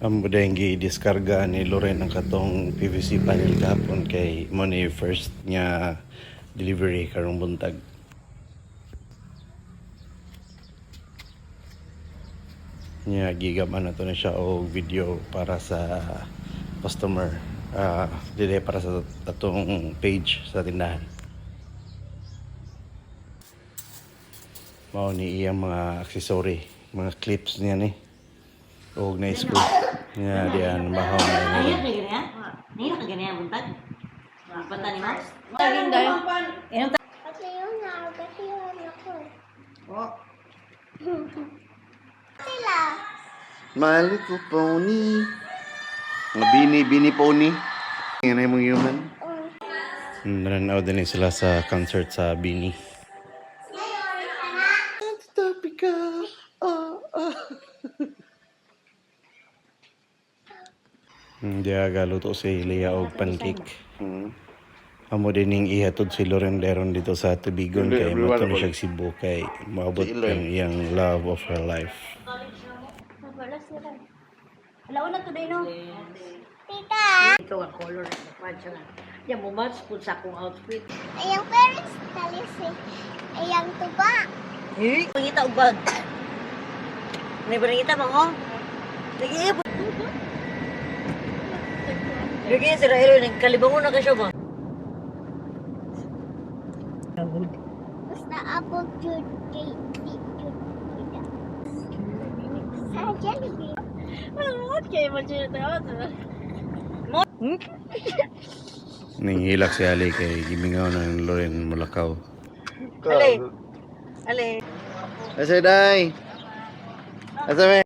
Amo dahil gi-diskarga ni Loren ang katong PVC panel gahapon kay mo ni first niya delivery karong buntag. Niya gigaman na to na siya og video para sa customer. Dili para sa atong page sa tindahan. Mao ni iyang mga accessory, mga clips niya ni. Og na screw. Niya diyan mahal na Ayun, ni. kaya ganyan. Ngayon ka ganyan buntag. Banta ni Mars. Tagin dahil. Kasi yun ako. Oh. Sila. My little pony. Mga bini pony. Yan ay mong human. Naranaw din sila sa concert sa Bini. It's topical. Hindi agaluto si Leah og pancake. Amo din ning ihatod si Loren Leron dito sa Tubigon kay mato na siya Cebu kay maabot ang iyang love of her life. Wala sila. Alaw na to day no. Tita. Ikaw ang color ng pants nga. Yan mo match pud sa akong outfit. Ayang parents talisi. Ayang tuba. Eh, pangita og bag. Nay barangita mo ho. Lagi eh. Lagi sira ilo ning kalibangon na ka siya ba? Basta apple jude kay jude. Sa Jollibee. What kay mo siya tayo? Nangihilak si Ali kay gimingaw ng Loren Mulakaw. Ale. Ale. Asa day? Asa me?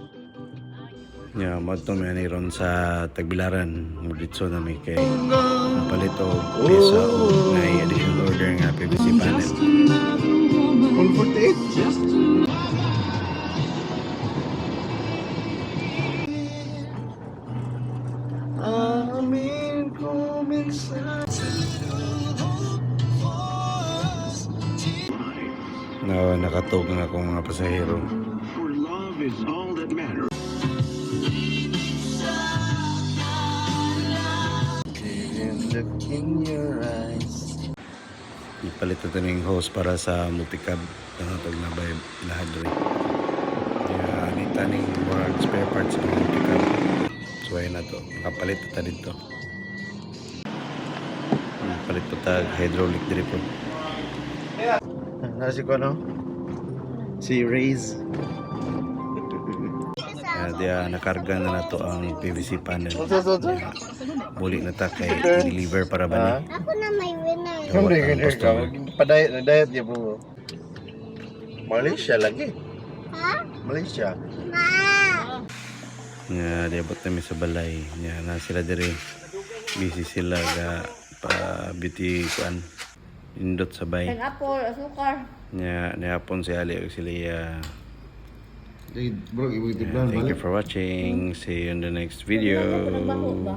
Ya, madto mi ani ron sa Tagbilaran. Muditso na mi kay palit og pisa og na additional order nga PVC panel. 148. Amin kuminsan. Nakatog nga akong mga pasahero. For love is all that matters. Look in your eyes. Ipalit ito ng hose para sa multicab. Tag na ba lahat rin. Kaya anita ng more spare parts ng multicab. So ayun na to. Nakapalit ito dito. Palit po tag hydraulic drip. Nasi ko no? Si Raze. Dia nakarga na nato ang PVC panel. Muli na ta kay deliver para ba ni. Ako na may winner. Padayat niya po. Malaysia lagi. Ha? Malaysia. Ma. Nga dia bot na sa balay. Nga na sila dire. Busy sila ga pa beauty kuan. Indot sabay. Ang apple, asukar. Nga niapon si Ali ug sila. Bro, Thank you for watching. See you in the next video. Baho ba?